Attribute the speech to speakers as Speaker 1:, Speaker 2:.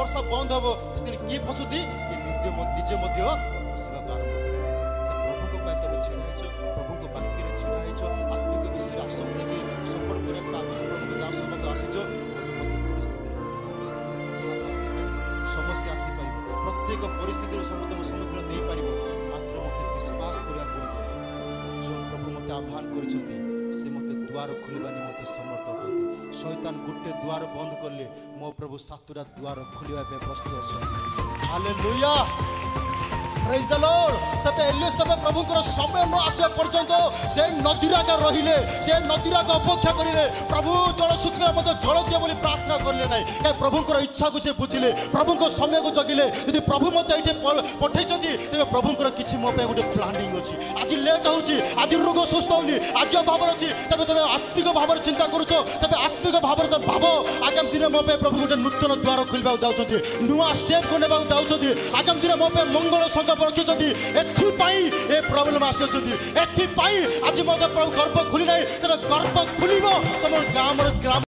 Speaker 1: वर्षा बंद हम किए फसुची निजे फसवा आरंभ प्रभु को तुम छिड़ा प्रभु को वाक्य छिड़ा आत्मिक विषय आसक्ति की सपोर्ट कर प्रभु दास आसीच समस्या आसीपर प्रत्येक परिस्थिति तुम सम्मुखीन दे पार मात्र मत विश्वास करा पड़ो जो प्रभु मत आह्वान कर मत द्वार खोलवा निमंते समर्थ अटंती शैतान गोटे द्वार बंद कले मो प्रभु सातटा द्वार खोलवा प्रस्तुत अच्छा हालेलुया प्रेज द लॉर्ड तबे एलियस तबे प्रभुकर समय न आसवा पर्यंत से नदीराका रहिले से नदीराका अपेक्षा करिले प्रभु जल सुखिला मते जल दिए बोली प्रार्थना करले नै के प्रभुकर इच्छा को से बुझिले प्रभुको समय को जगिले यदि प्रभु मते एटे पठै छथि तबे प्रभुकर किछि मो पे गोटे प्लानिंग अछि आज लेट होछि आज रोग सुस्थ होली आज भावर अछि तबे तबे आत्मिक भावर चिंता करूछो तबे आत्मिक भावर त भाव आगामी दिन मो पे प्रभु गोटे नूतन द्वार खोलबा जाउछथि नुवा स्टेप को नेबा जाउछथि आगामी दिन मो पे मंगल संग रखी ए प्रॉब्लम आसी आज मत प्रभु गर्भ खोली ना तब गर्भ खोल तुम गाँव ग्राम